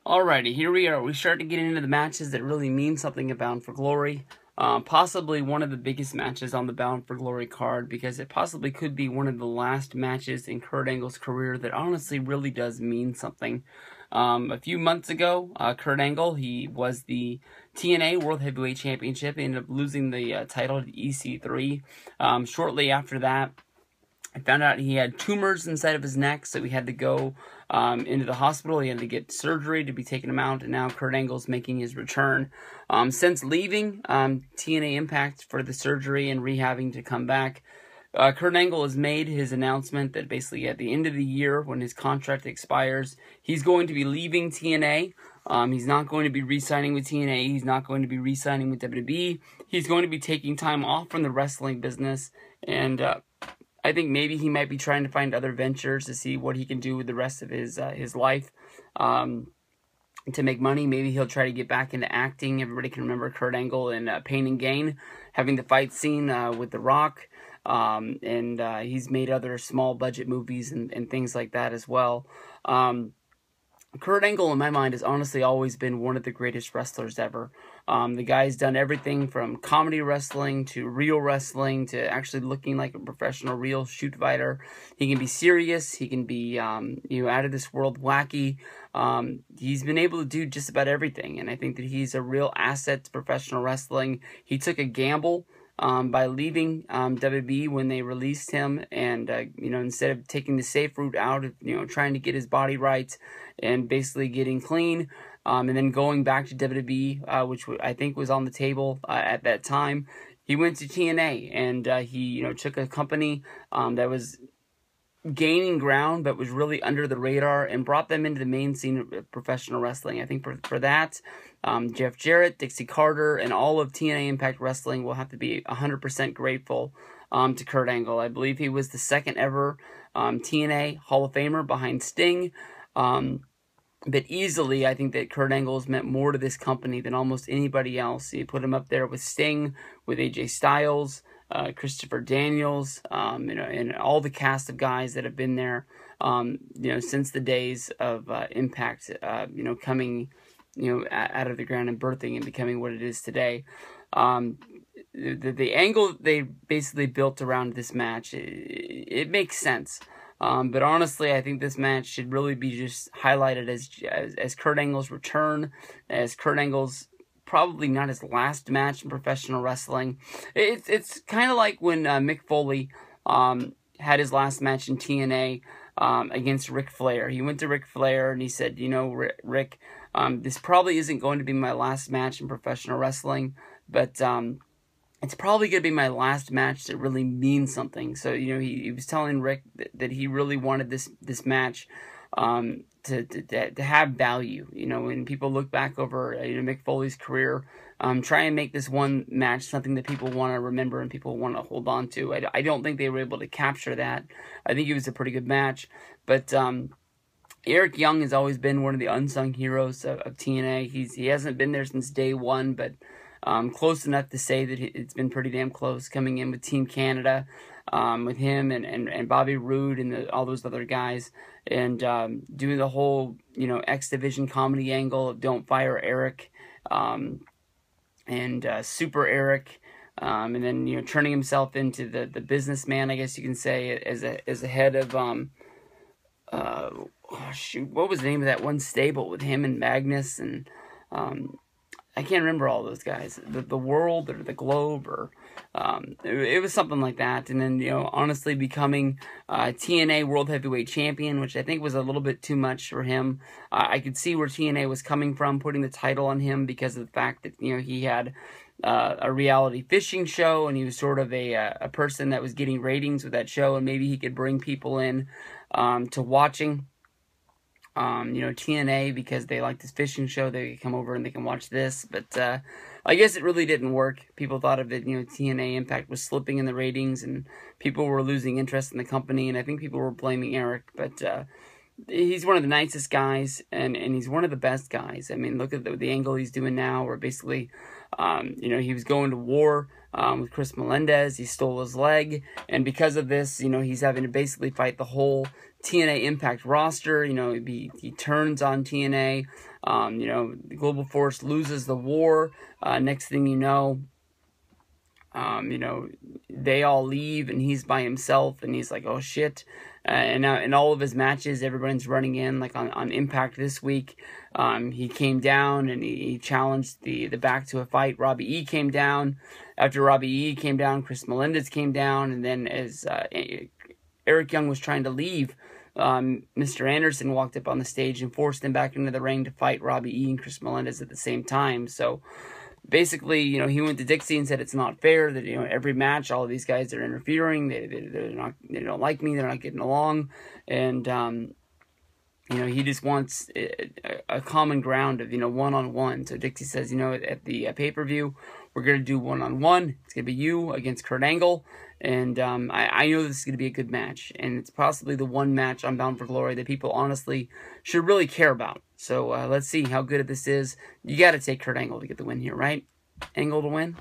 Alrighty, here we are. We start to get into the matches that really mean something at Bound for Glory. Possibly one of the biggest matches on the Bound for Glory card, because it possibly could be one of the last matches in Kurt Angle's career that honestly really does mean something. A few months ago, Kurt Angle, he was the TNA World Heavyweight Championship. He ended up losing the title to EC3. Shortly after that, I found out he had tumors inside of his neck, so he had to go into the hospital. He had to get surgery to be taken him out, and now Kurt Angle's making his return. Since leaving TNA Impact for the surgery and rehabbing to come back, Kurt Angle has made his announcement that basically at the end of the year, when his contract expires, he's going to be leaving TNA. He's not going to be re-signing with TNA. He's not going to be re-signing with WWE. He's going to be taking time off from the wrestling business, and I think maybe he might be trying to find other ventures to see what he can do with the rest of his life to make money. Maybe he'll try to get back into acting. Everybody can remember Kurt Angle in Pain and Gain, having the fight scene with The Rock. And he's made other small budget movies and things like that as well. Kurt Angle, in my mind, has honestly always been one of the greatest wrestlers ever. The guy's done everything from comedy wrestling to real wrestling to actually looking like a professional real shoot fighter. He can be serious. He can be, out of this world wacky. He's been able to do just about everything, and I think that he's a real asset to professional wrestling. He took a gamble by leaving WWE when they released him, and instead of taking the safe route out of trying to get his body right and basically getting clean, and then going back to WWE, which I think was on the table at that time, he went to TNA, and he took a company that was gaining ground but was really under the radar and brought them into the main scene of professional wrestling. I think for that, Jeff Jarrett, Dixie Carter, and all of TNA Impact Wrestling will have to be 100% grateful to Kurt Angle. I believe he was the second ever TNA Hall of Famer behind Sting. But easily, I think that Kurt Angle has meant more to this company than almost anybody else. You put him up there with Sting, with AJ Styles, Christopher Daniels, and all the cast of guys that have been there, since the days of Impact, coming, out of the ground and birthing and becoming what it is today. The angle they basically built around this match, it makes sense. But honestly, I think this match should really be just highlighted as Kurt Angle's return, as Kurt Angle's probably not his last match in professional wrestling. It's kind of like when Mick Foley had his last match in TNA against Ric Flair. He went to Ric Flair and he said, Rick, this probably isn't going to be my last match in professional wrestling, but it's probably going to be my last match that really means something. So, he was telling Rick that he really wanted this match to have value. When people look back over Mick Foley's career, try and make this one match something that people want to remember and people want to hold on to. I don't think they were able to capture that. I think it was a pretty good match. But Eric Young has always been one of the unsung heroes of TNA. He hasn't been there since day one, but close enough to say that it's been pretty damn close, coming in with Team Canada, with him and Bobby Roode and all those other guys, and doing the whole X Division comedy angle of Don't Fire Eric, and Super Eric, and then turning himself into the businessman, I guess you can say, as a head of what was the name of that one stable with him and Magnus and I can't remember all those guys. The World or the Globe or it was something like that. And then honestly becoming TNA World Heavyweight Champion, which I think was a little bit too much for him. I could see where TNA was coming from, putting the title on him because of the fact that he had a reality fishing show and he was sort of a person that was getting ratings with that show, and maybe he could bring people in to watching TNA because they like this fishing show. They can come over and they can watch this, but I guess it really didn't work. People thought of it, TNA Impact was slipping in the ratings and people were losing interest in the company, and I think people were blaming Eric, but he's one of the nicest guys, and he's one of the best guys. I mean, look at the angle he's doing now, where basically, you know, he was going to war with Chris Melendez. He stole his leg, and because of this, you know, he's having to basically fight the whole TNA Impact roster. You know, he turns on TNA. You know, the Global Force loses the war. Next thing you know, they all leave and he's by himself, and he's like, oh shit. And now in all of his matches, everyone's running in, like on Impact this week. He came down and he challenged the back to a fight. Robbie E came down. After Robbie E came down, Chris Melendez came down, and then as Eric Young was trying to leave, Mr. Anderson walked up on the stage and forced him back into the ring to fight Robbie E and Chris Melendez at the same time. So basically, you know, he went to Dixie and said it's not fair that, you know, every match all of these guys are interfering. They don't like me. They're not getting along, and you know, he just wants a common ground of, you know, one-on-one. So Dixie says, you know, at the pay-per-view, we're going to do one-on-one. It's going to be you against Kurt Angle. And I know this is going to be a good match. And it's possibly the one match on Bound for Glory that people honestly should really care about. So let's see how good this is. You got to take Kurt Angle to get the win here, right? Angle to win.